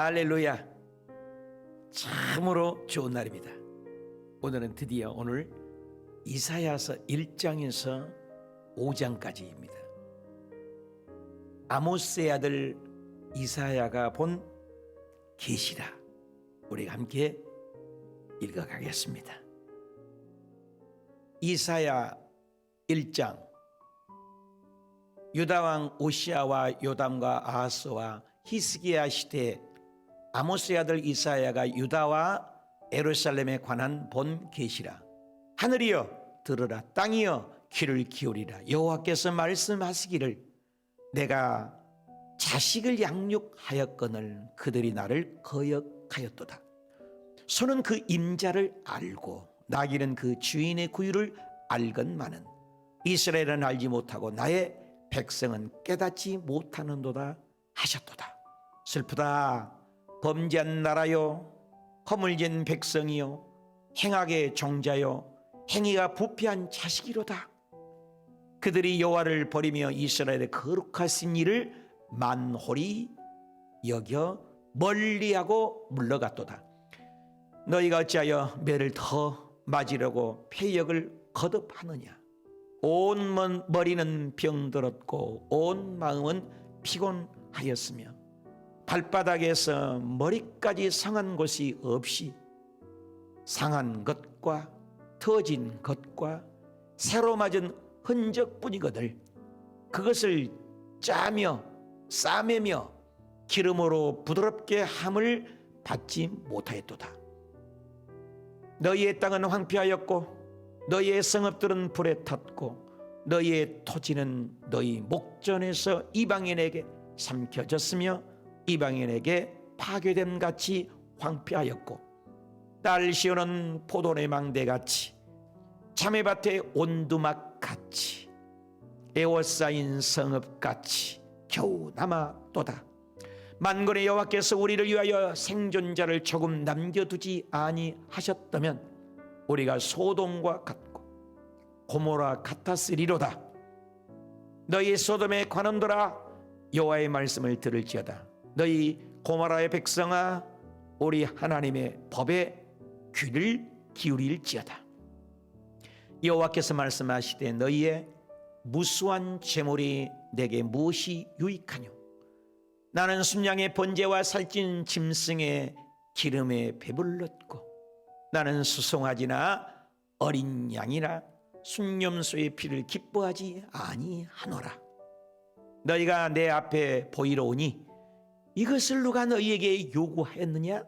할렐루야. 참으로 좋은 날입니다. 오늘은 드디어 오늘 이사야서 1장에서 5장까지입니다. 아모스의 아들 이사야가 본 계시라. 우리가 함께 읽어가겠습니다. 이사야 1장. 유다왕 오시아와 요담과 아하스와 히스기야 시대에 아모스의 아들 이사야가 유다와 예루살렘에 관한 본 계시라. 하늘이여 들으라, 땅이여 귀를 기울이라. 여호와께서 말씀하시기를 내가 자식을 양육하였거늘 그들이 나를 거역하였도다. 소는 그 임자를 알고 나귀는 그 주인의 구유를 알건만은 이스라엘은 알지 못하고 나의 백성은 깨닫지 못하는도다 하셨도다. 슬프다. 범죄한 나라요, 허물진 백성이요, 행악의 종자요, 행위가 부패한 자식이로다. 그들이 여호와를 버리며 이스라엘의 거룩하신 일을 만홀히 여겨 멀리하고 물러갔도다. 너희가 어찌하여 매를 더 맞으려고 패역을 거듭하느냐. 온 머리는 병들었고 온 마음은 피곤하였으며 발바닥에서 머리까지 상한 곳이 없이 상한 것과 터진 것과 새로 맞은 흔적뿐이거늘 그것을 짜며 싸매며 기름으로 부드럽게 함을 받지 못하였도다. 너희의 땅은 황폐하였고 너희의 성읍들은 불에 탔고 너희의 토지는 너희 목전에서 이방인에게 삼켜졌으며 이방인에게 파괴됨 같이 황폐하였고 딸 시오는 포도의 망대같이 자매밭의 온두막같이 에워싸인 성읍같이 겨우 남아도다. 만군의 여호와께서 우리를 위하여 생존자를 조금 남겨두지 아니하셨다면 우리가 소돔과 같고 고모라 같았으리로다. 너희 소돔의 관원들아 여호와의 말씀을 들을지어다. 너희 고모라의 백성아 우리 하나님의 법에 귀를 기울일지어다. 여호와께서 말씀하시되 너희의 무수한 재물이 내게 무엇이 유익하뇨. 나는 순양의 번제와 살찐 짐승의 기름에 배불렀고 나는 수송아지나 어린 양이나 순념소의 피를 기뻐하지 아니하노라. 너희가 내 앞에 보이러 오니 이것을 누가 너희에게 요구하였느냐?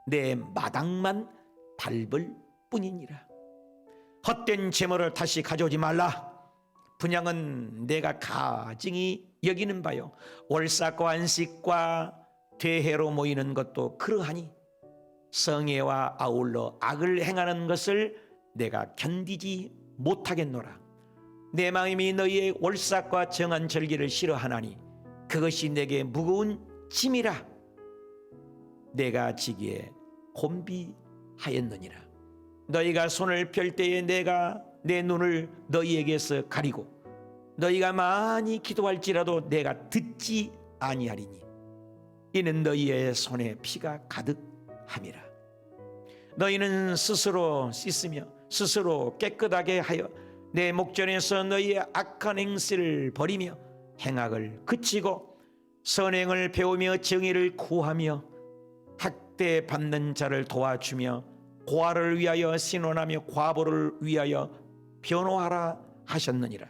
내 마당만 밟을 뿐이니라. 헛된 재물을 다시 가져오지 말라. 분향은 내가 가증히 여기는 바요 월삭과 안식과 퇴회로 모이는 것도 그러하니 성애와 아울러 악을 행하는 것을 내가 견디지 못하겠노라. 내 마음이 너희의 월삭과 정한 절기를 싫어하나니 그것이 내게 무거운 짐이라. 내가 지기에 곤비하였느니라. 너희가 손을 펼 때에 내가 내 눈을 너희에게서 가리고 너희가 많이 기도할지라도 내가 듣지 아니하리니 이는 너희의 손에 피가 가득함이라. 너희는 스스로 씻으며 스스로 깨끗하게 하여 내 목전에서 너희의 악한 행실을 버리며 행악을 그치고 선행을 배우며 정의를 구하며 학대 받는 자를 도와주며 고아를 위하여 신원하며 과부를 위하여 변호하라 하셨느니라.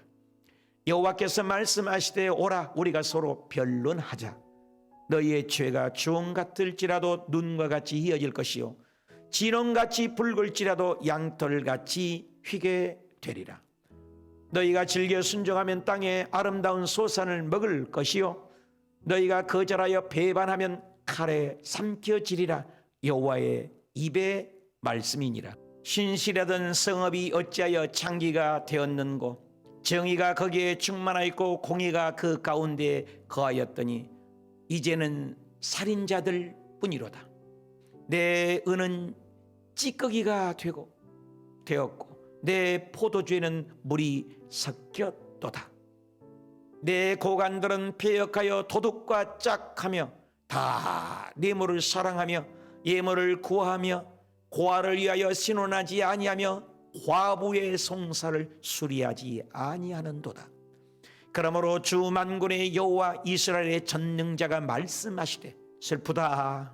여호와께서 말씀하시되 오라 우리가 서로 변론하자. 너희의 죄가 주홍 같을지라도 눈과 같이 희어질 것이요 진홍같이 붉을지라도 양털같이 휘게 되리라. 너희가 즐겨 순종하면 땅에 아름다운 소산을 먹을 것이요 너희가 거절하여 배반하면 칼에 삼켜지리라. 여호와의 입의 말씀이니라. 신실하던 성읍이 어찌하여 창기가 되었는고 정의가 거기에 충만하였고 공의가 그 가운데에 거하였더니 이제는 살인자들 뿐이로다. 내 은은 찌꺼기가 되었고 내 포도주에는 물이 섞였도다. 내 고관들은 폐역하여 도둑과 짝하며 다 내모를 사랑하며 예모를 구하며 고아를 위하여 신원하지 아니하며 과부의 송사를 수리하지 아니하는도다. 그러므로 주 만군의 여호와 이스라엘의 전능자가 말씀하시되 슬프다.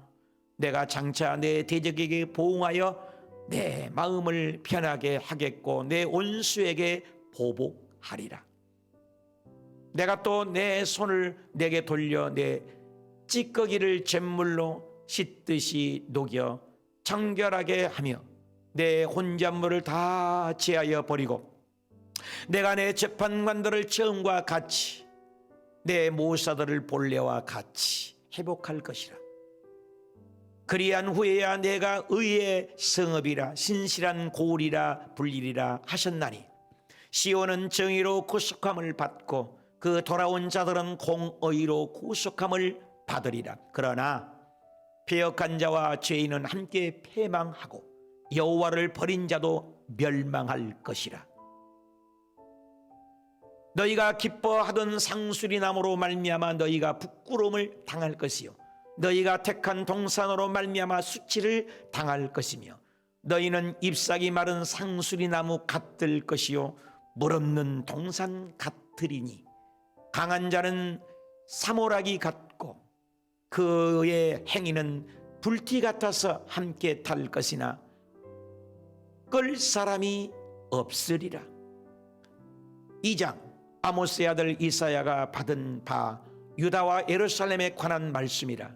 내가 장차 내 대적에게 보응하여 내 마음을 편하게 하겠고 내 온수에게 보복하리라. 내가 또 내 손을 내게 돌려 내 찌꺼기를 잿물로 씻듯이 녹여 청결하게 하며 내 혼잣물을 다 제하여 버리고 내가 내 재판관들을 처음과 같이 내 모사들을 본래와 같이 회복할 것이라. 그리한 후에야 내가 의의 성읍이라 신실한 고울이라 불리리라 하셨나니 시온은 정의로 구속함을 받고 그 돌아온 자들은 공의로 구속함을 받으리라. 그러나 패역한 자와 죄인은 함께 패망하고 여호와를 버린 자도 멸망할 것이라. 너희가 기뻐하던 상수리나무로 말미암아 너희가 부끄러움을 당할 것이요 너희가 택한 동산으로 말미암아 수치를 당할 것이며 너희는 잎사귀 마른 상수리나무 같을 것이요 물 없는 동산 같으리니 강한 자는 사모라기 같고 그의 행위는 불티 같아서 함께 탈 것이나 끌 사람이 없으리라. 2장 아모스의 아들 이사야가 받은 바 유다와 예루살렘에 관한 말씀이라.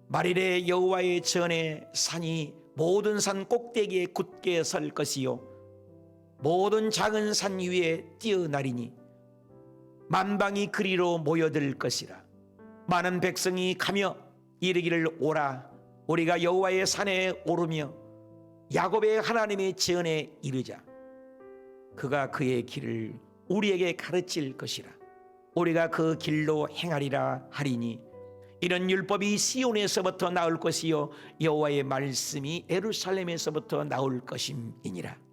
말일에 여호와의 전에 산이 모든 산 꼭대기에 굳게 설 것이요 모든 작은 산 위에 뛰어나리니 만방이 그리로 모여들 것이라. 많은 백성이 가며 이르기를 오라 우리가 여호와의 산에 오르며 야곱의 하나님의 전에 이르자. 그가 그의 길을 우리에게 가르칠 것이라. 우리가 그 길로 행하리라 하리니 이런 율법이 시온에서부터 나올 것이요 여호와의 말씀이 예루살렘에서부터 나올 것임이니라.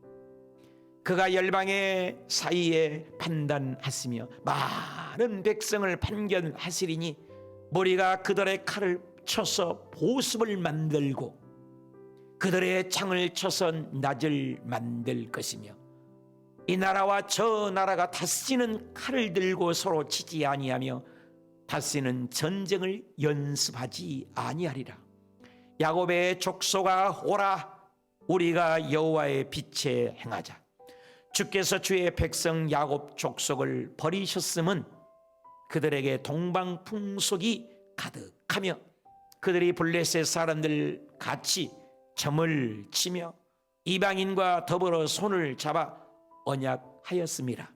그가 열방의 사이에 판단하시며 많은 백성을 판결하시리니 머리가 그들의 칼을 쳐서 보습을 만들고 그들의 창을 쳐서 낫을 만들 것이며 이 나라와 저 나라가 다시는 칼을 들고 서로 치지 아니하며 다시는 전쟁을 연습하지 아니하리라. 야곱의 족속아 오라 우리가 여호와의 빛에 행하자. 주께서 주의 백성 야곱 족속을 버리셨음은 그들에게 동방 풍속이 가득하며 그들이 블레셋 사람들 같이 점을 치며 이방인과 더불어 손을 잡아 언약하였습니다.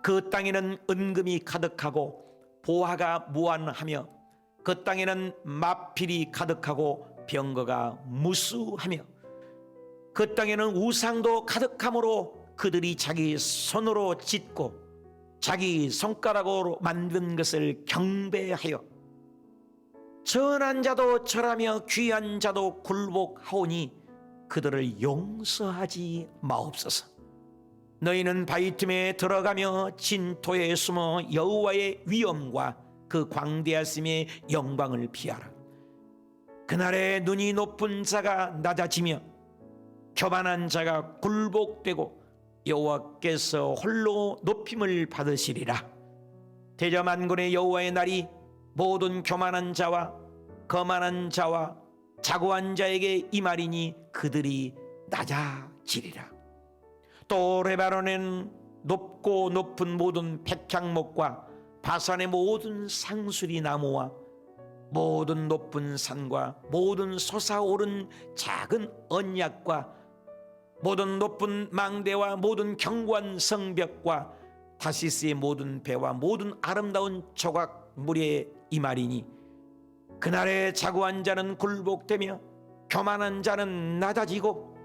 그 땅에는 은금이 가득하고 보화가 무한하며 그 땅에는 마필이 가득하고 병거가 무수하며 그 땅에는 우상도 가득하므로 그들이 자기 손으로 짓고 자기 손가락으로 만든 것을 경배하여 전한 자도 절하며 귀한 자도 굴복하오니 그들을 용서하지 마옵소서. 너희는 바위 틈에 들어가며 진토에 숨어 여호와의 위엄과 그 광대하심의 영광을 피하라. 그날에 눈이 높은 자가 낮아지며 교만한 자가 굴복되고 여호와께서 홀로 높임을 받으시리라. 대저만군의 여호와의 날이 모든 교만한 자와 거만한 자와 자고한 자에게 임하리니 그들이 낮아지리라. 또 레바논엔 높고 높은 모든 백향목과 바산의 모든 상수리 나무와 모든 높은 산과 모든 솟아오른 작은 언약과 모든 높은 망대와 모든 견고한 성벽과 다시스의 모든 배와 모든 아름다운 조각물에 임하리니 그날에 자고한 자는 굴복되며 교만한 자는 낮아지고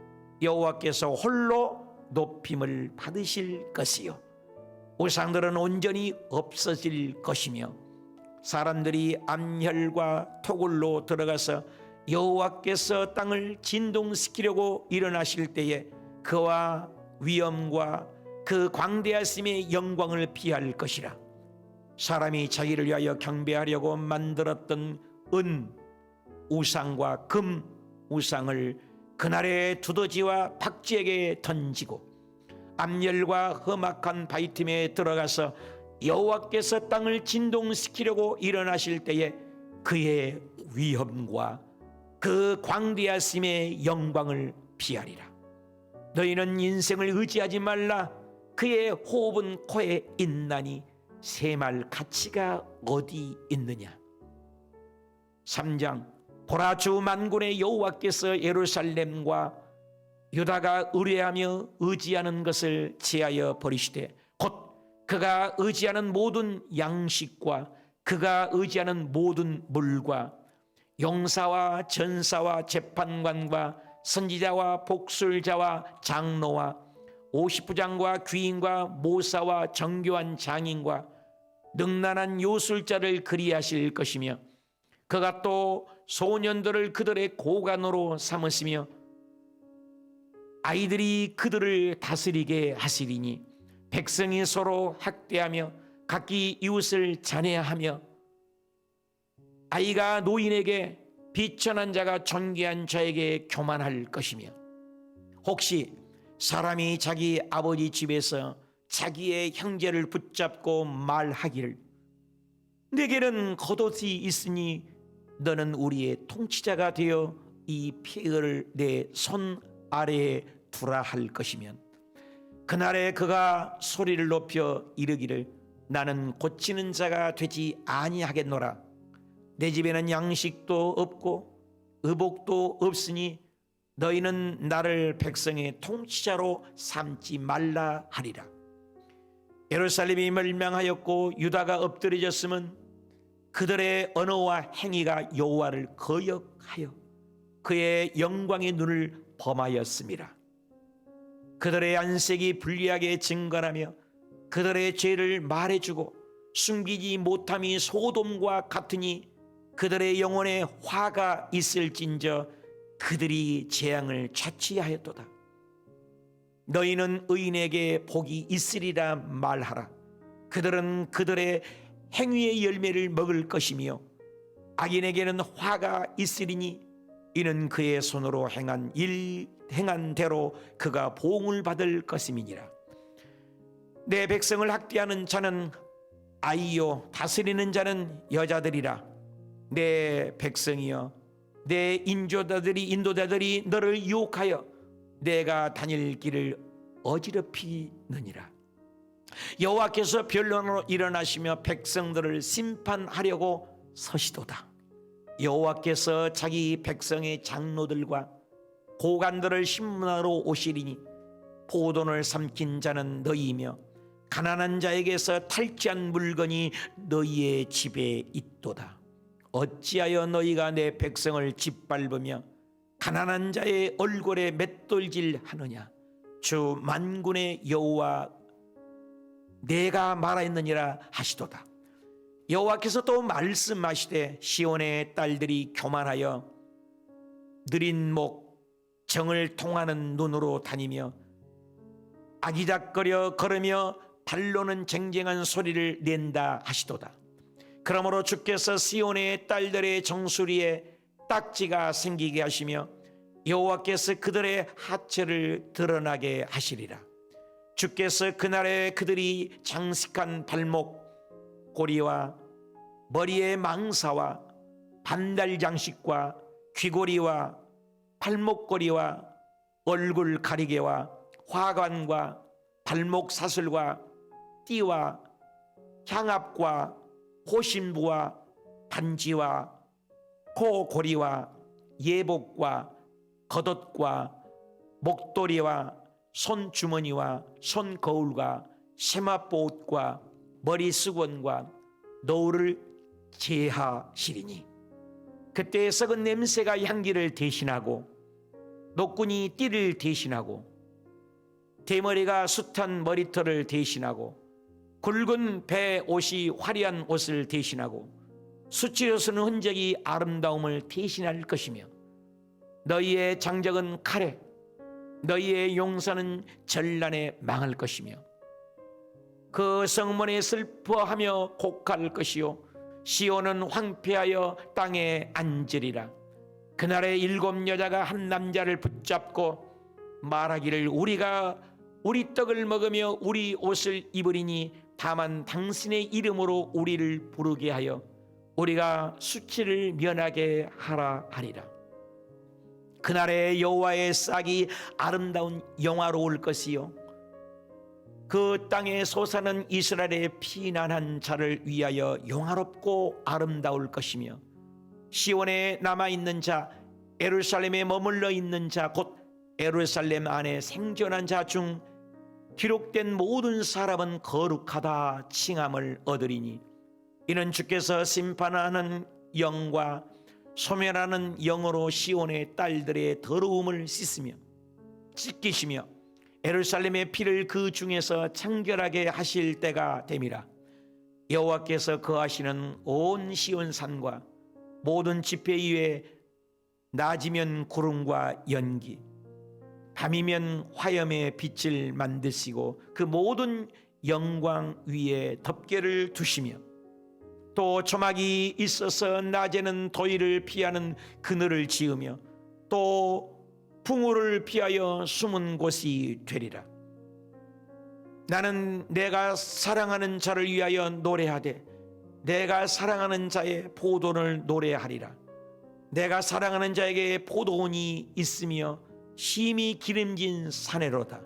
여호와께서 홀로 높임을 받으실 것이요 우상들은 온전히 없어질 것이며 사람들이 암혈과 토굴로 들어가서 여호와께서 땅을 진동시키려고 일어나실 때에 그와 위엄과 그 광대하심의 영광을 피할 것이라. 사람이 자기를 위하여 경배하려고 만들었던 은 우상과 금 우상을 그날의 두더지와 박쥐에게 던지고 암열과 험악한 바위 틈에 들어가서 여호와께서 땅을 진동시키려고 일어나실 때에 그의 위엄과 그 광대하심의 영광을 피하리라. 너희는 인생을 의지하지 말라. 그의 호흡은 코에 있나니 셈할 가치가 어디 있느냐. 3장 보라, 주 만군의 여호와께서 예루살렘과 유다가 의뢰하며 의지하는 것을 제하여 버리시되 곧 그가 의지하는 모든 양식과 그가 의지하는 모든 물과 용사와 전사와 재판관과 선지자와 복술자와 장로와 50부장과 귀인과 모사와 정교한 장인과 능란한 요술자를 그리하실 것이며 그가 또 소년들을 그들의 고관으로 삼으시며 아이들이 그들을 다스리게 하시리니 백성이 서로 학대하며 각기 이웃을 잔해하며 아이가 노인에게 비천한 자가 존귀한 자에게 교만할 것이며 혹시 사람이 자기 아버지 집에서 자기의 형제를 붙잡고 말하기를 내게는 겉옷이 있으니 너는 우리의 통치자가 되어 이 폐허를 내 손 아래에 두라 할 것이면 그날에 그가 소리를 높여 이르기를 나는 고치는 자가 되지 아니하겠노라. 내 집에는 양식도 없고 의복도 없으니 너희는 나를 백성의 통치자로 삼지 말라 하리라. 예루살렘이 멸망하였고 유다가 엎드려졌으면 그들의 언어와 행위가 여호와를 거역하여 그의 영광의 눈을 범하였습니다. 그들의 안색이 불리하게 증거하며 그들의 죄를 말해주고 숨기지 못함이 소돔과 같으니 그들의 영혼에 화가 있을진저 그들이 재앙을 자취하였도다. 너희는 의인에게 복이 있으리라 말하라. 그들은 그들의 행위의 열매를 먹을 것이며 악인에게는 화가 있으리니 이는 그의 손으로 행한 대로 그가 보응을 받을 것임이니라. 내 백성을 학대하는 자는 아이요 다스리는 자는 여자들이라. 내 백성이여 내 인도자들이 너를 유혹하여 내가 다닐 길을 어지럽히느니라. 여호와께서 변론으로 일어나시며 백성들을 심판하려고 서시도다. 여호와께서 자기 백성의 장로들과 고관들을 심문하러 오시리니 포도를 삼킨 자는 너희이며 가난한 자에게서 탈취한 물건이 너희의 집에 있도다. 어찌하여 너희가 내 백성을 짓밟으며 가난한 자의 얼굴에 맷돌질 하느냐. 주 만군의 여호와 내가 말하였느니라 하시도다. 여호와께서 또 말씀하시되 시온의 딸들이 교만하여 느린 목 정을 통하는 눈으로 다니며 아기작거려 걸으며 발로는 쟁쟁한 소리를 낸다 하시도다. 그러므로 주께서 시온의 딸들의 정수리에 딱지가 생기게 하시며 여호와께서 그들의 하체를 드러나게 하시리라. 주께서 그날에 그들이 장식한 발목 고리와 머리의 망사와 반달 장식과 귀고리와 발목고리와 얼굴 가리개와 화관과 발목 사슬과 띠와 향압과 호신부와 반지와 코고리와 예복과 겉옷과 목도리와 손주머니와 손거울과 세마포옷과 머리수건과 노을을 제하시리니 그때 썩은 냄새가 향기를 대신하고 노끈이 띠를 대신하고 대머리가 숱한 머리털을 대신하고 굵은 배 옷이 화려한 옷을 대신하고 수치로 쓰는 흔적이 아름다움을 대신할 것이며 너희의 장적은 칼에 너희의 용사는 전란에 망할 것이며 그 성문에 슬퍼하며 곡할 것이요 시온은 황폐하여 땅에 앉으리라. 그날에 7 여자가 한 남자를 붙잡고 말하기를 우리가 우리 떡을 먹으며 우리 옷을 입으리니 다만 당신의 이름으로 우리를 부르게 하여 우리가 수치를 면하게 하라 하리라. 그날에 여호와의 싹이 아름다운 영화로울 것이요 그 땅에 솟아는 이스라엘의 피난한 자를 위하여 영화롭고 아름다울 것이며 시온에 남아있는 자 예루살렘에 머물러 있는 자 곧 예루살렘 안에 생존한 자 중 기록된 모든 사람은 거룩하다 칭함을 얻으리니 이는 주께서 심판하는 영과 소멸하는 영으로 시온의 딸들의 더러움을 씻기시며 예루살렘의 피를 그 중에서 청결하게 하실 때가 됨이라. 여호와께서 거하시는 온 시온 산과 모든 지폐 위에 낮이면 구름과 연기 밤이면 화염의 빛을 만드시고 그 모든 영광 위에 덮개를 두시며 또 조막이 있어서 낮에는 더위를 피하는 그늘을 지으며 또 풍우를 피하여 숨은 곳이 되리라. 나는 내가 사랑하는 자를 위하여 노래하되 내가 사랑하는 자의 포도를 노래하리라. 내가 사랑하는 자에게 포도원이 있으며 심히 기름진 사내로다.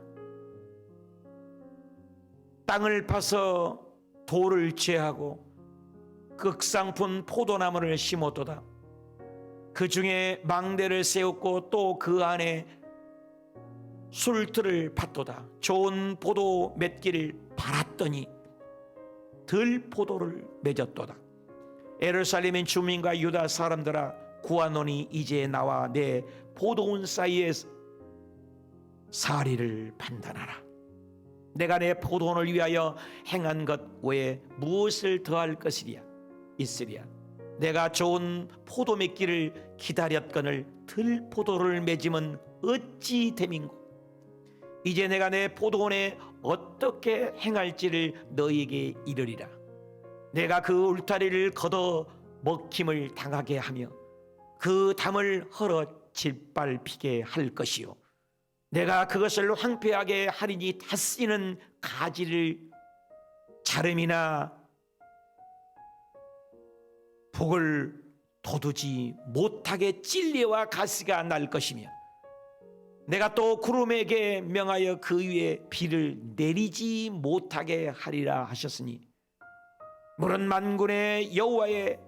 땅을 파서 돌을 제하고 극상품 포도나무를 심었도다. 그 중에 망대를 세웠고 또 그 안에 술틀을 팠도다. 좋은 포도 맺기를 바랐더니 들 포도를 맺었도다. 예루살렘의 주민과 유다 사람들아 구하노니 이제 나와 내 포도원 사이에 사리를 판단하라. 내가 내 포도원을 위하여 행한 것 외에 무엇을 더할 것이랴 있으랴. 내가 좋은 포도 맺기를 기다렸거늘 들 포도를 맺음은 어찌 됨인고. 이제 내가 내 포도원에 어떻게 행할지를 너희에게 이르리라. 내가 그 울타리를 걷어 먹힘을 당하게 하며 그 담을 헐어 짓밟히게 할 것이요 내가 그것을 황폐하게 하리니 다쓰는 가지를 자름이나 복을 돋우지 못하게 찔레와 가시가 날 것이며 내가 또 구름에게 명하여 그 위에 비를 내리지 못하게 하리라 하셨으니 물은 만군의 여호와의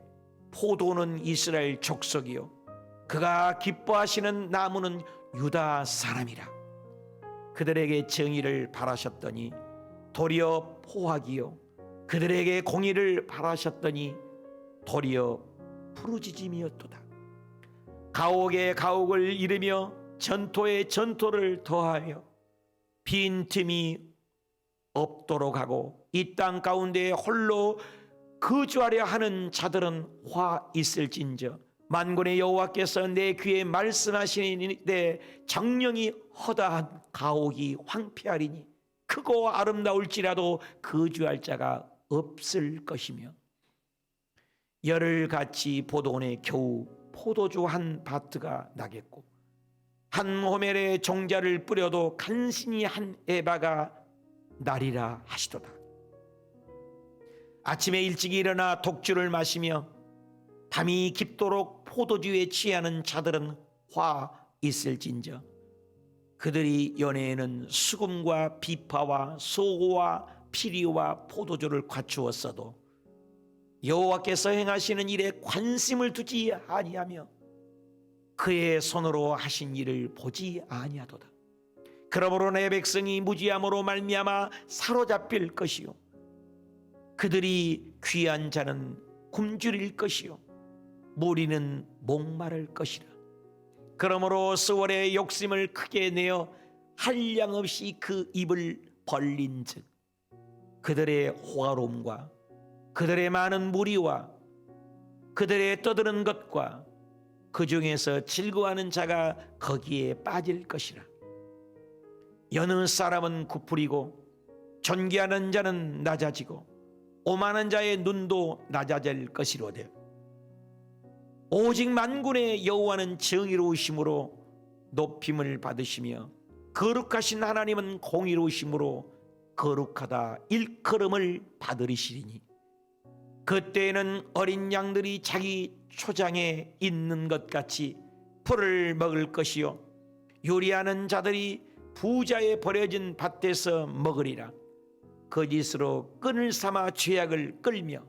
포도는 이스라엘 족속이요 그가 기뻐하시는 나무는 유다 사람이라. 그들에게 정의를 바라셨더니 도리어 포악이요 그들에게 공의를 바라셨더니 도리어 부르짖음이었도다. 가옥에 가옥을 이르며 전토에 전토를 더하며 빈틈이 없도록 하고 이 땅 가운데 홀로 거주하려 하는 자들은 화 있을진저 만군의 여호와께서 내 귀에 말씀하시니 내 정령이 허다한 가옥이 황폐하리니 크고 아름다울지라도 거주할 자가 없을 것이며 열흘같이 포도원에 겨우 포도주 한 바트가 나겠고 한 호멜에 종자를 뿌려도 간신히 한 에바가 나리라 하시도다. 아침에 일찍 일어나 독주를 마시며 밤이 깊도록 포도주에 취하는 자들은 화 있을진저 그들이 연회에는 수금과 비파와 소고와 피리와 포도주를 갖추었어도 여호와께서 행하시는 일에 관심을 두지 아니하며 그의 손으로 하신 일을 보지 아니하도다. 그러므로 내 백성이 무지함으로 말미암아 사로잡힐 것이요 그들이 귀한 자는 굶주릴 것이요 무리는 목마를 것이라. 그러므로 스월의 욕심을 크게 내어 한량없이 그 입을 벌린즉 그들의 호화로움과 그들의 많은 무리와 그들의 떠드는 것과 그 중에서 즐거워하는 자가 거기에 빠질 것이라. 여느 사람은 구풀이고 존귀하는 자는 낮아지고 오만한 자의 눈도 낮아질 것이로되 오직 만군의 여호와는 정의로우심으로 높임을 받으시며 거룩하신 하나님은 공의로우심으로 거룩하다 일컬음을 받으시리니 그때에는 어린 양들이 자기 초장에 있는 것 같이 풀을 먹을 것이요 요리하는 자들이 부자의 버려진 밭에서 먹으리라. 거짓으로 끈을 삼아 죄악을 끌며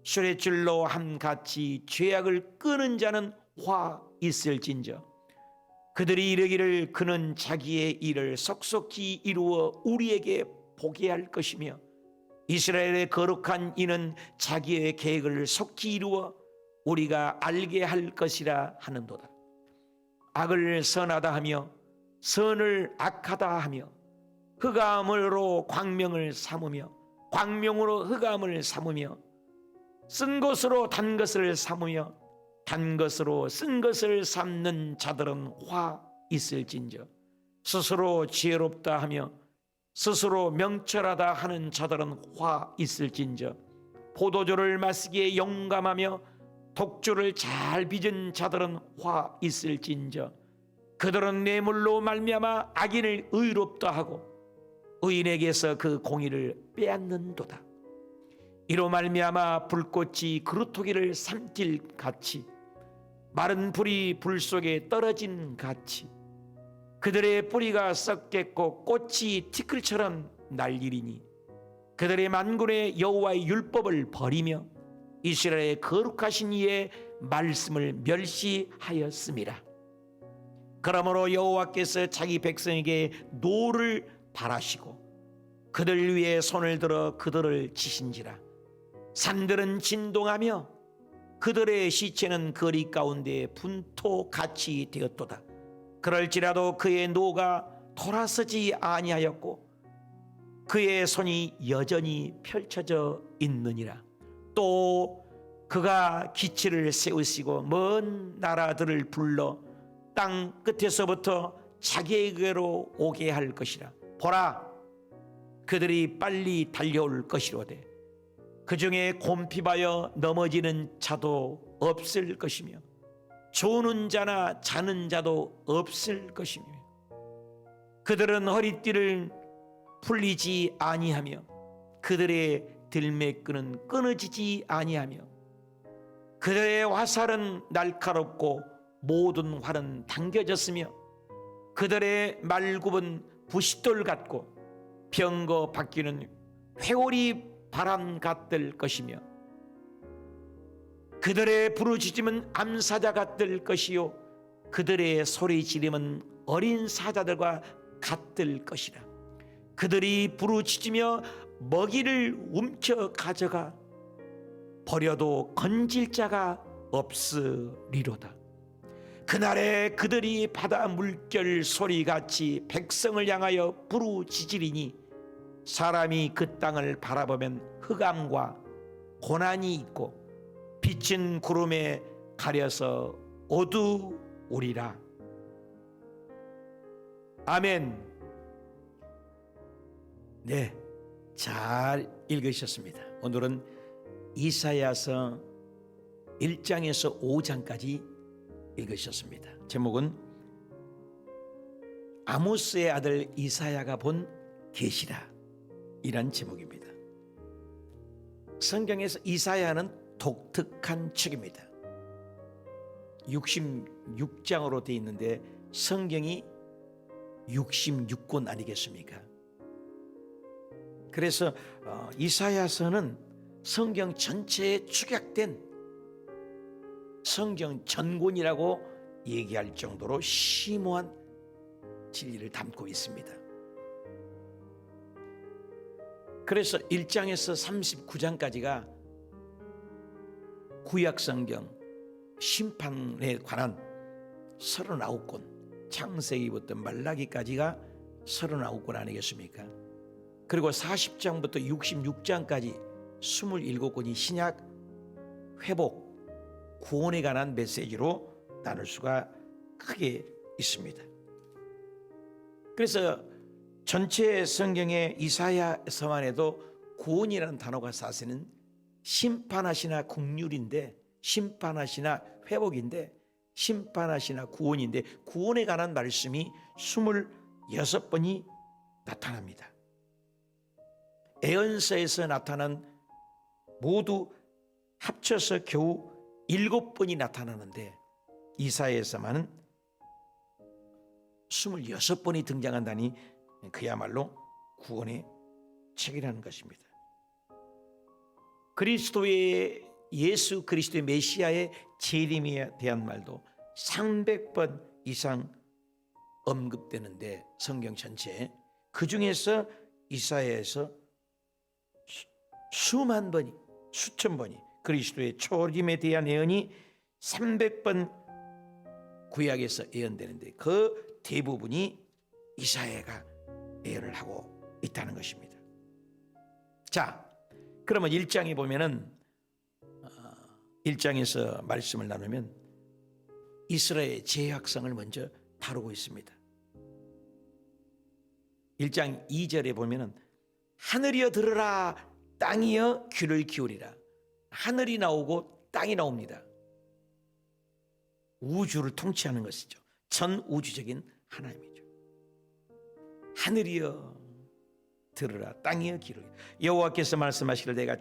수레줄로 함같이 죄악을 끄는 자는 화 있을진저 그들이 이르기를 그는 자기의 일을 속속히 이루어 우리에게 보게 할 것이며 이스라엘의 거룩한 이는 자기의 계획을 속히 이루어 우리가 알게 할 것이라 하는도다. 악을 선하다 하며 선을 악하다 하며 흑암으로 광명을 삼으며 광명으로 흑암을 삼으며 쓴 것으로 단 것을 삼으며 단 것으로 쓴 것을 삼는 자들은 화 있을진저 스스로 지혜롭다 하며 스스로 명철하다 하는 자들은 화 있을진저 포도주를 마시기에 용감하며 독주를 잘 빚은 자들은 화 있을진저 그들은 뇌물로 말미암아 악인을 의롭다 하고 의인에게서 그 공의를 빼앗는도다. 이로 말미암아 불꽃이 그루터기를 삼킬 같이 마른 불이 불 속에 떨어진 같이 그들의 뿌리가 썩겠고 꽃이 티끌처럼 날리리니 그들의 만군의 여호와의 율법을 버리며 이스라엘의 거룩하신 이의 말씀을 멸시하였음이라. 그러므로 여호와께서 자기 백성에게 노를 바라시고 그들 위에 손을 들어 그들을 치신지라. 산들은 진동하며 그들의 시체는 거리 가운데 분토같이 되었도다. 그럴지라도 그의 노가 돌아서지 아니하였고 그의 손이 여전히 펼쳐져 있느니라. 또 그가 기치를 세우시고 먼 나라들을 불러 땅 끝에서부터 자기에게로 오게 할 것이라. 보라, 그들이 빨리 달려올 것이로되 그 중에 곰핍하여 넘어지는 자도 없을 것이며 조는 자나 자는 자도 없을 것이며 그들은 허리띠를 풀리지 아니하며 그들의 들매끈은 끊어지지 아니하며 그들의 화살은 날카롭고 모든 활은 당겨졌으며 그들의 말굽은 부싯돌 같고 병거 바퀴는 회오리 바람 같을 것이며 그들의 부르짖음은 암사자 같을 것이요 그들의 소리 지름은 어린 사자들과 같을 것이라. 그들이 부르짖으며 먹이를 움켜 가져가 버려도 건질 자가 없으리로다. 그날에 그들이 바다 물결 소리같이 백성을 향하여 부르짖으리니 사람이 그 땅을 바라보면 흑암과 고난이 있고 빛은 구름에 가려서 어두우리라. 아멘. 네, 잘 읽으셨습니다. 오늘은 이사야서 1장에서 5장까지 읽으셨습니다. 제목은 아모스의 아들 이사야가 본 계시라 이란 제목입니다. 성경에서 이사야는 독특한 책입니다. 66장으로 되어 있는데 성경이 66권 아니겠습니까? 그래서 이사야서는 성경 전체에 축약된 성경 전권이라고 얘기할 정도로 심오한 진리를 담고 있습니다. 그래서 1장에서 39장까지가 구약성경 심판에 관한 39권, 창세기부터 말라기까지가 39권 아니겠습니까? 그리고 40장부터 66장까지 27권이 신약 회복, 구원에 관한 메시지로 나눌 수가 크게 있습니다. 그래서 전체 성경의 이사야서만 해도 구원이라는 단어가 사실은 심판하시나 국률인데, 심판하시나 회복인데, 심판하시나 구원인데, 구원에 관한 말씀이 26번이 나타납니다. 예언서에서 나타난 모두 합쳐서 겨우 7번이 나타나는데, 이사야에서만은 26번이 등장한다니 그야말로 구원의 책이라는 것입니다. 그리스도의 예수 그리스도의 메시아의 재림에 대한 말도 300번 이상 언급되는데, 성경 전체에 그 중에서 이사야에서 수만 번이, 수천 번이 그리스도의 초림에 대한 예언이 300번 구약에서 예언되는데, 그 대부분이 이사야가 예언을 하고 있다는 것입니다. 자, 그러면 1장에 보면은 1장에서 말씀을 나누면 이스라엘의 죄악성을 먼저 다루고 있습니다. 1장 2절에 보면은 하늘이여 들으라, 땅이여 귀를 기울이라. 하늘이 나오고 땅이 나옵니다. 우주를 통치하는 것이죠. 전 우주적인 하나님이죠. 하늘이여 들으라, 땅이여 귀를. 여호와께서 말씀하시기를 내가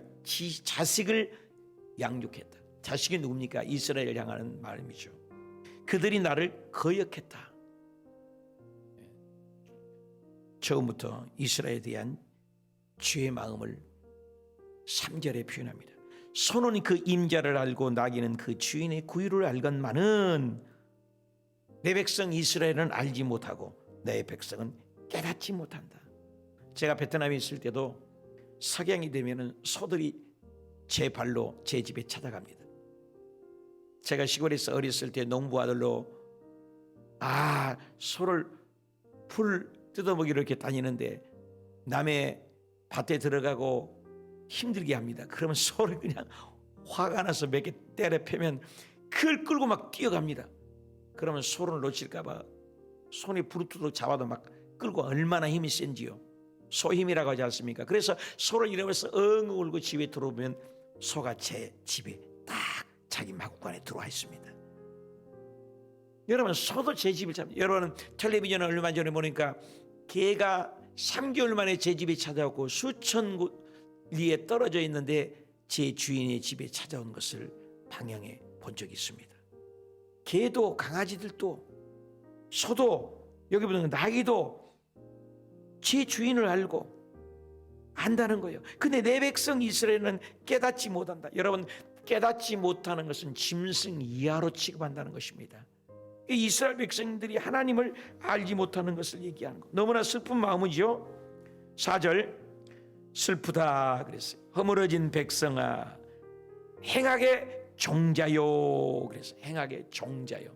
자식을 양육했다. 자식이 누굽니까? 이스라엘을 향하는 말이죠. 그들이 나를 거역했다. 처음부터 이스라엘에 대한 죄의 마음을 3절에 표현합니다. 소는 그 임자를 알고 나귀는 그 주인의 구유를 알건만은 내 백성 이스라엘은 알지 못하고 내 백성은 깨닫지 못한다. 제가 베트남에 있을 때도 석양이 되면은 소들이 제 발로 제 집에 찾아갑니다. 제가 시골에서 어렸을 때 농부 아들로 소를 풀 뜯어먹이러 이렇게 다니는데 남의 밭에 들어가고 힘들게 합니다. 그러면 소를 그냥 화가 나서 몇 개 때려 패면 그걸 끌고 막 뛰어갑니다. 그러면 소를 놓칠까 봐 손이 부르트도 잡아도 막 끌고, 얼마나 힘이 센지요. 소 힘이라고 하지 않습니까? 그래서 소를 잃어버려서 엉 울고 집에 들어오면 소가 제 집에 딱 자기 마구간에 들어와 있습니다. 여러분, 소도 제 집을 잡니다. 여러분, 텔레비전을 얼마 전에 보니까 개가 3개월 만에 제 집에 찾아왔고 수천 리에 떨어져 있는데 제 주인의 집에 찾아온 것을 방영해 본 적이 있습니다. 개도 강아지들도 소도 여기 보면 나귀도 제 주인을 알고 안다는 거예요. 근데 내 백성 이스라엘은 깨닫지 못한다. 여러분, 깨닫지 못하는 것은 짐승 이하로 취급한다는 것입니다. 이스라엘 백성들이 하나님을 알지 못하는 것을 얘기하는 거, 너무나 슬픈 마음이죠. 4절, 슬프다 그랬어요. 허물어진 백성아, 행악의 종자요 그랬어요. 행악의 종자요.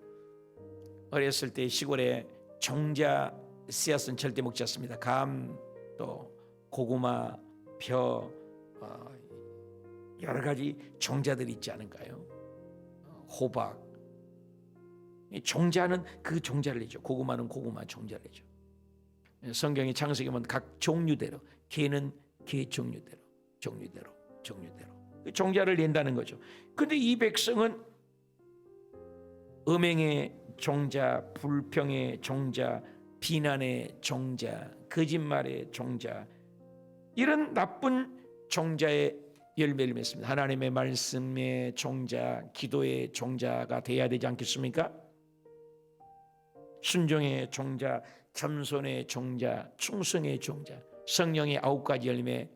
어렸을 때 시골에 종자 씨앗은 절대 먹지 않습니다. 감, 또 고구마, 벼, 여러 가지 종자들이 있지 않은가요? 호박. 종자는 그 종자를 내죠. 고구마는 고구마 종자를 내죠. 성경의 창세기 보면 각 종류대로, 개는 개 종류대로 종자를 낸다는 거죠. 근데 이 백성은 음행의 종자, 불평의 종자, 비난의 종자, 거짓말의 종자, 이런 나쁜 종자의 열매를 맺습니다. 하나님의 말씀의 종자, 기도의 종자가 돼야 되지 않겠습니까? 순종의 종자, 겸손의 종자, 충성의 종자, 성령의 9가지 열매,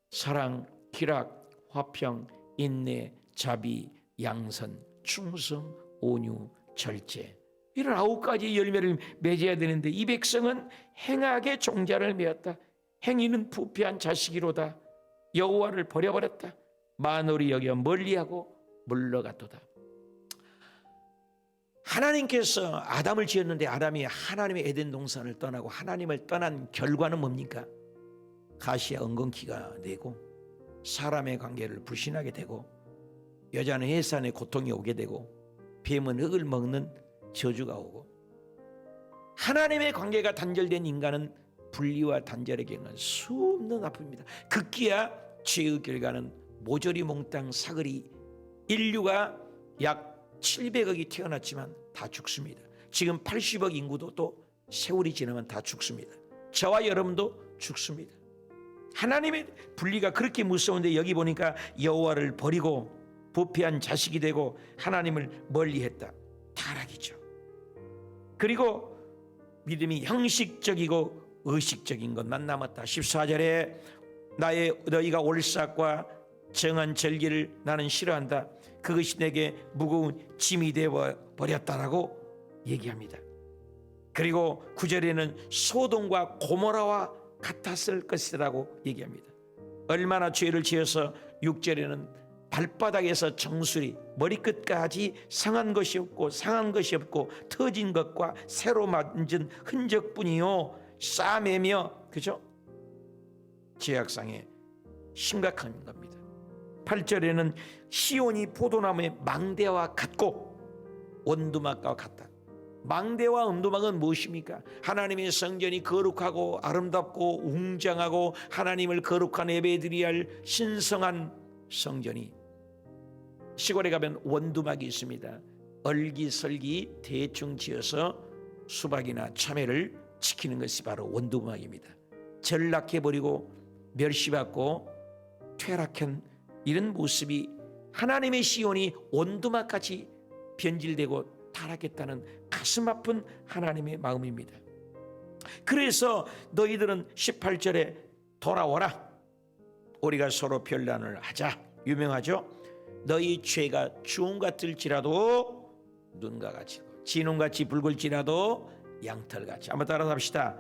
사랑, 기락, 화평, 인내, 자비, 양선, 충성, 온유, 절제, 이런 9가지 열매를 맺어야 되는데 이 백성은 행악의 종자를 맺었다. 행위는 부패한 자식이로다. 여호와를 버려버렸다. 만홀히 여겨 멀리하고 물러갔도다. 하나님께서 아담을 지었는데 아담이 하나님의 에덴 동산을 떠나고 하나님을 떠난 결과는 뭡니까? 가시와 엉겅퀴가 되고 사람의 관계를 불신하게 되고 여자는 해산의 고통이 오게 되고 뱀은 흙을 먹는 저주가 오고 하나님의 관계가 단절된 인간은 분리와 단절의 경우는 수없는 아픔입니다. 급기야 죄의 결과는 모조리 몽땅 사거리. 인류가 약 700억이 태어났지만 다 죽습니다. 지금 80억 인구도 또 세월이 지나면 다 죽습니다. 저와 여러분도 죽습니다. 하나님의 분리가 그렇게 무서운데 여기 보니까 여호와를 버리고 부패한 자식이 되고 하나님을 멀리했다. 타락이죠. 그리고 믿음이 형식적이고 의식적인 것만 남았다. 14절에 너희가 옳삭과 정한 절기를 나는 싫어한다. 그것이 내게 무거운 짐이 되어 버렸다라고 얘기합니다. 그리고 9절에는 소돔과 고모라와 같았을 것이라고 얘기합니다. 얼마나 죄를 지어서 6절에는 발바닥에서 정수리 머리끝까지 상한 것이 없고 터진 것과 새로 만진 흔적뿐이요 싸매며, 그죠? 죄악상에 심각한 겁니다. 8절에는 시온이 포도나무의 망대와 같고 원두막과 같다. 망대와 원두막은 무엇입니까? 하나님의 성전이 거룩하고 아름답고 웅장하고 하나님을 거룩한 예배드려야 할 신성한 성전이, 시골에 가면 원두막이 있습니다. 얼기설기 대충 지어서 수박이나 참외를 지키는 것이 바로 원두막입니다. 전락해버리고 멸시받고 퇴락한 이런 모습이 하나님의 시온이 원두막같이 변질되고 타락했다는 가슴 아픈 하나님의 마음입니다. 그래서 너희들은 18절에 돌아오라, 우리가 서로 변란을 하자. 유명하죠? 너희 죄가 주홍 같을지라도 눈과 같이, 진홍같이 붉을지라도 양털같이. 한번 따라서 합시다.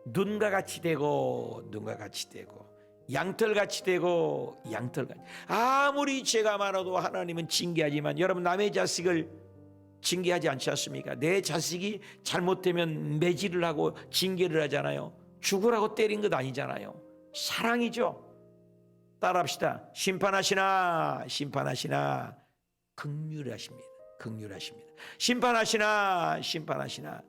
눈과 같이 되고 눈과 같이 되고 양털같이 되고 양털같이. 아무리 죄가 많아도 하나님은 징계하지만 여러분, 남의 자식을 징계하지 않지 않습니까? 내 자식이 잘못되면 매질을 하고 징계를 하잖아요. 죽으라고 때린 것 아니잖아요. 사랑이죠. 따라합시다. 심판하시나 긍휼하십니다. 긍휼하십니다. 심판하시나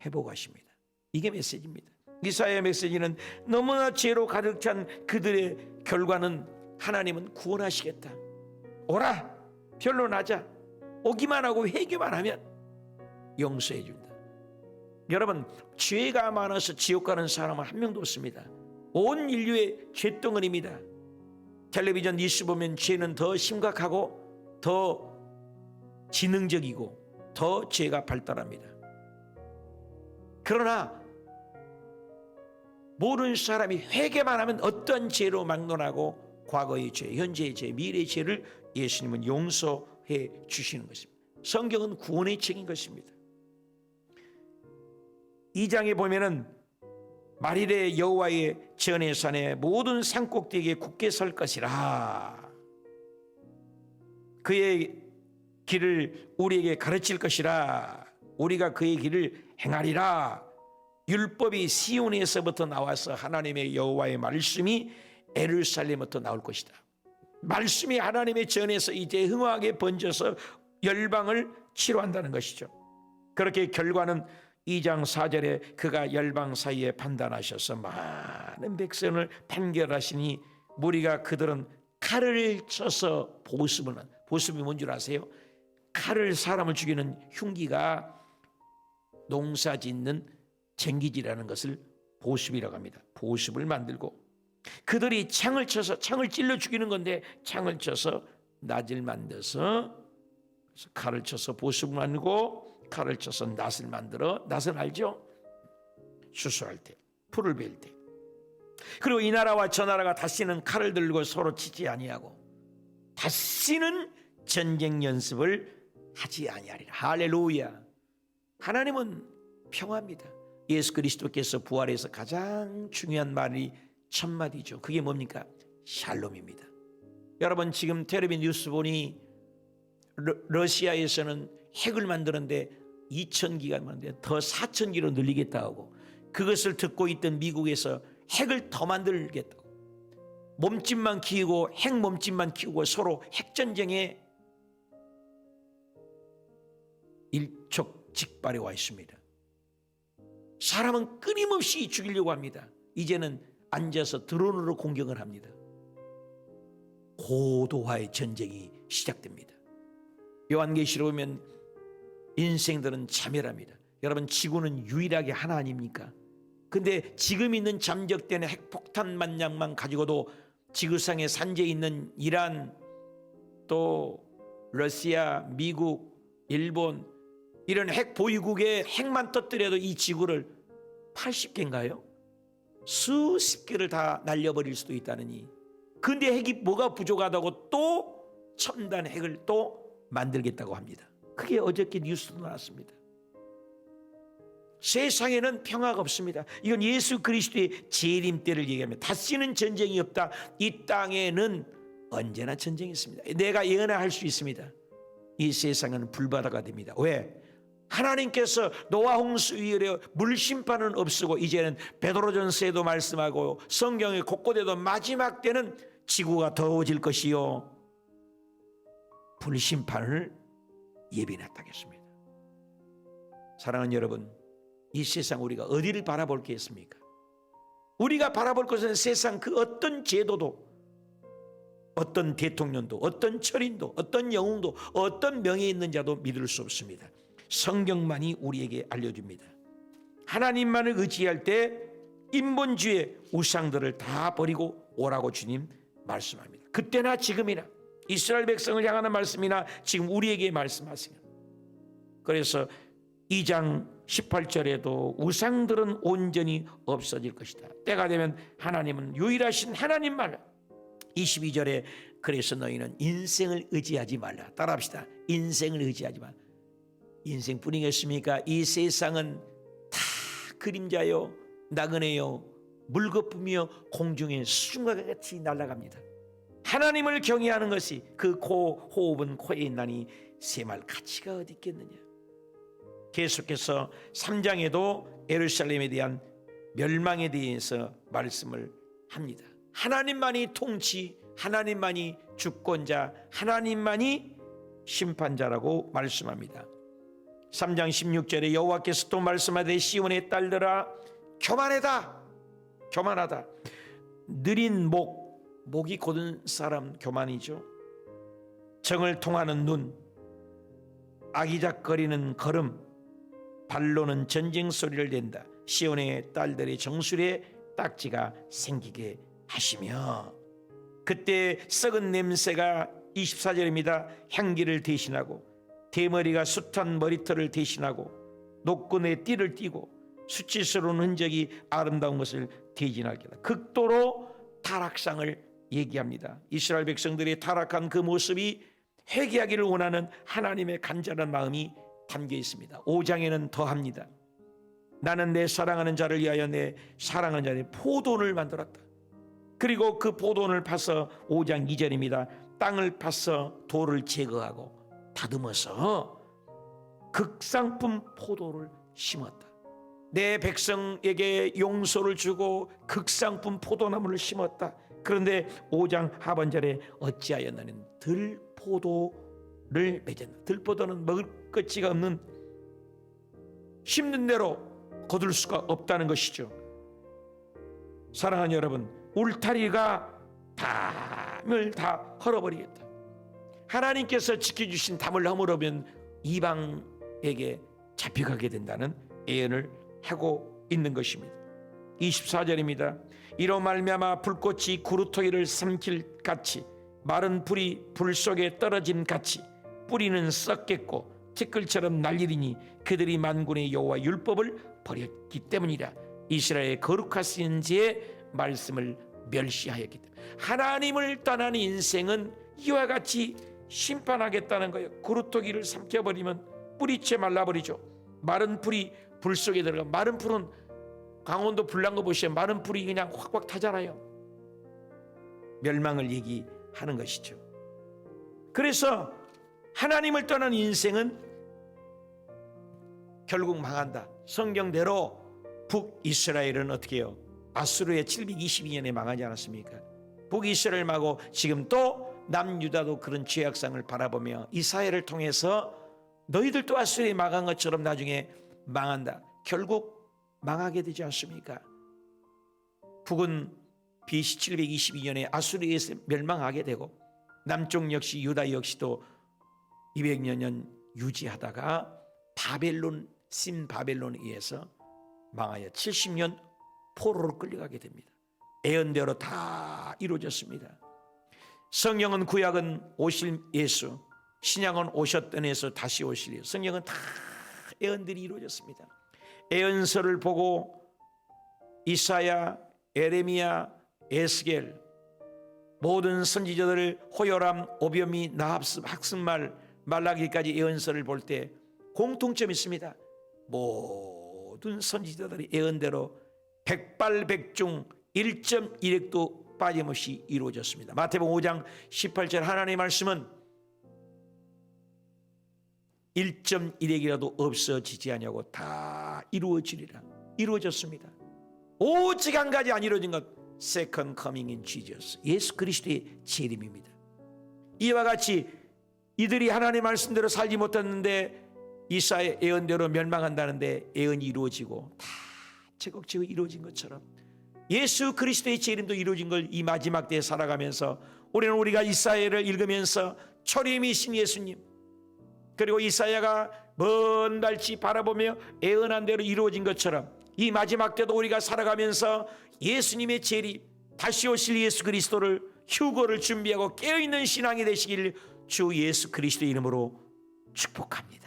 회복하십니다. 이게 메시지입니다. 이사야의 메시지는 너무나 죄로 가득 찬 그들의 결과는 하나님은 구원하시겠다. 오라, 변론하자. 오기만 하고 회개만 하면 용서해 준다. 여러분, 죄가 많아서 지옥 가는 사람은 한 명도 없습니다. 온 인류의 죄덩어리입니다. 텔레비전 뉴스 보면 죄는 더 심각하고 더 지능적이고 더 죄가 발달합니다. 그러나 모르는 사람이 회개만 하면 어떤 죄로 막론하고 과거의 죄, 현재의 죄, 미래의 죄를 예수님은 용서해 주시는 것입니다. 성경은 구원의 책인 것입니다. 2장에 보면은 말일에 여호와의 전의 산에 모든 산꼭대기에 굳게 설 것이라. 그의 길을 우리에게 가르칠 것이라. 우리가 그의 길을 행하리라. 율법이 시온에서부터 나와서 하나님의 여호와의 말씀이 예루살렘부터 나올 것이다. 말씀이 하나님의 전에서 이제 흥황하게 번져서 열방을 치료한다는 것이죠. 그렇게 결과는 2장 4절에 그가 열방 사이에 판단하셔서 많은 백성을 판결하시니 무리가 그들은 칼을 쳐서 보습을 한. 보습이 뭔 줄 아세요? 칼을 사람을 죽이는 흉기가 농사 짓는 쟁기지라는 것을 보습이라고 합니다. 보습을 만들고 그들이 창을 쳐서, 창을 찔러 죽이는 건데 창을 쳐서 낫을 만들어서, 그래서 칼을 쳐서 보습을 만들고 칼을 쳐서 낫을 만들어. 낫은 알죠? 수수할 때, 풀을 벨 때. 그리고 이 나라와 저 나라가 다시는 칼을 들고 서로 치지 아니하고 다시는 전쟁 연습을 하지 아니하리라. 할렐루야. 하나님은 평화입니다. 예수 그리스도께서 부활해서 가장 중요한 말이 첫 마디죠. 그게 뭡니까? 샬롬입니다. 여러분, 지금 텔레비 뉴스 보니 러시아에서는 핵을 만드는데 2,000기가 만드는데 더 4,000기로 늘리겠다 하고, 그것을 듣고 있던 미국에서 핵을 더 만들겠다고, 몸집만 키우고 핵 몸집만 키우고 서로 핵전쟁에 일촉즉발에 와 있습니다. 사람은 끊임없이 죽이려고 합니다. 이제는 앉아서 드론으로 공격을 합니다. 고도화의 전쟁이 시작됩니다. 요한계시록 보면 인생들은 자멸합니다. 여러분, 지구는 유일하게 하나 아닙니까? 근데 지금 있는 잠적된 핵폭탄 만량만 가지고도 지구상에 산재해 있는 이란, 또 러시아, 미국, 일본 이런 핵 보유국의 핵만 터뜨려도 이 지구를 80개인가요? 수십 개를 다 날려버릴 수도 있다느니, 근데 핵이 뭐가 부족하다고 또 첨단 핵을 또 만들겠다고 합니다. 그게 어저께 뉴스도 나왔습니다. 세상에는 평화가 없습니다. 이건 예수 그리스도의 재림 때를 얘기합니다. 다시는 전쟁이 없다. 이 땅에는 언제나 전쟁이 있습니다. 내가 예언할 수 있습니다. 이 세상은 불바다가 됩니다. 왜? 하나님께서 노아 홍수 이후에 물심판은 없으고 이제는 베드로전서에도 말씀하고 성경의 곳곳에도 마지막 때는 지구가 더워질 것이요 불심판을 예비했다겠습니다. 사랑하는 여러분, 이 세상 우리가 어디를 바라볼 게 있습니까? 우리가 바라볼 것은 세상 그 어떤 제도도, 어떤 대통령도, 어떤 철인도, 어떤 영웅도, 어떤 명예 있는 자도 믿을 수 없습니다. 성경만이 우리에게 알려줍니다. 하나님만을 의지할 때 인본주의 우상들을 다 버리고 오라고 주님 말씀합니다. 그때나 지금이나 이스라엘 백성을 향하는 말씀이나 지금 우리에게 말씀하세요. 그래서 2장 18절에도 우상들은 온전히 없어질 것이다. 때가 되면 하나님은 유일하신 하나님만. 22절에 그래서 너희는 인생을 의지하지 말라. 따라합시다. 인생을 의지하지 말라. 인생뿐이겠습니까? 이 세상은 다 그림자요, 나그네요, 물거품이요, 공중에 수중과 같이 날아갑니다. 하나님을 경외하는 것이 그 코 호흡은 코에 있나니 새말 가치가 어디 있겠느냐. 계속해서 3장에도 예루살렘에 대한 멸망에 대해서 말씀을 합니다. 하나님만이 통치, 하나님만이 주권자, 하나님만이 심판자라고 말씀합니다. 3장 16절에 여호와께서 또 말씀하되 시온의 딸들아 교만하다, 교만하다. 느린 목이 곧은 사람 교만이죠. 정을 통하는 눈, 아기작거리는 걸음, 발로는 전쟁 소리를 낸다. 시온의 딸들의 정수리에 딱지가 생기게 하시며, 그때 썩은 냄새가 24절입니다. 향기를 대신하고 대머리가 숱한 머리털을 대신하고 노끈에 띠를 띠고 수치스러운 흔적이 아름다운 것을 대신하게 하다. 극도로 타락상을 얘기합니다. 이스라엘 백성들의 타락한 그 모습이 회개하기를 원하는 하나님의 간절한 마음이 담겨 있습니다. 5장에는 더합니다. 나는 내 사랑하는 자를 위하여 내 사랑하는 자의 포도원을 만들었다. 그리고 그 포도원을 파서 5장 2절입니다. 땅을 파서 돌을 제거하고 다듬어서 극상품 포도를 심었다. 내 백성에게 용서를 주고 극상품 포도나무를 심었다. 그런데 5장 하반절에 어찌하여 너는 들포도를 맺었나. 들포도는 먹을 것이가 없는, 심는 대로 거둘 수가 없다는 것이죠. 사랑하는 여러분, 울타리가 담을 다 헐어버리겠다. 하나님께서 지켜주신 담을 허물으면 이방에게 잡혀가게 된다는 예언을 하고 있는 것입니다. 24절입니다. 이로 말미암아 불꽃이 구루토기를 삼킬 같이 마른 불이 불 속에 떨어진 같이 뿌리는 썩겠고 티끌처럼 날리리니 그들이 만군의 여호와 율법을 버렸기 때문이라. 이스라엘의 거룩하신 지의 말씀을 멸시하였기 때문에 하나님을 떠난 인생은 이와 같이 심판하겠다는 거예요. 구루토기를 삼켜버리면 뿌리채 말라버리죠. 마른 풀이 불 속에 들어가. 마른 풀은 강원도 불난 거 보시면 마른 풀이 그냥 확확 타잖아요. 멸망을 얘기하는 것이죠. 그래서 하나님을 떠난 인생은 결국 망한다. 성경대로 북이스라엘은 어떻게 해요? 아수르의 722년에 망하지 않았습니까? 북이스라엘 망하고 지금 또 남유다도 그런 죄악상을 바라보며 이사야를 통해서 너희들도 아수르에 망한 것처럼 나중에 망한다. 결국 망하게 되지 않습니까? 북은 BC 722년에 아수르에서 멸망하게 되고 남쪽 역시 유다 역시도 200여 년 유지하다가 바벨론 신바벨론에 의해서 망하여 70년 포로로 끌려가게 됩니다. 예언대로 다 이루어졌습니다. 성경은 구약은 오실 예수, 신약은 오셨던 예수 다시 오실 예수. 성경은 다 예언들이 이루어졌습니다. 예언서를 보고 이사야, 에레미야, 에스겔 모든 선지자들 호요람, 오뵐미, 나합스, 학승말, 말라기까지 예언서를 볼 때 공통점이 있습니다. 모든 선지자들이 예언대로 백발백중 1.1핵도 빠짐없이 이루어졌습니다. 마태복음 5장 18절 하나님의 말씀은 1.1핵이라도 없어지지 아니하고 다 이루어지리라. 이루어졌습니다. 오직 한 가지 안 이루어진 것, Second Coming in Jesus, 예수 그리스도의 재림입니다. 이와 같이 이들이 하나님의 말씀대로 살지 못했는데 이사의 예언대로 멸망한다는데 예언이 이루어지고 다 제국지가 이루어진 것처럼 예수 그리스도의 재림도 이루어진 걸 이 마지막 때에 살아가면서 우리가 이사야를 읽으면서 초림이신 예수님, 그리고 이사야가 먼 발치 바라보며 예언한 대로 이루어진 것처럼 이 마지막 때도 우리가 살아가면서 예수님의 재림, 다시 오실 예수 그리스도를 휴거를 준비하고 깨어있는 신앙이 되시길 주 예수 그리스도의 이름으로 축복합니다.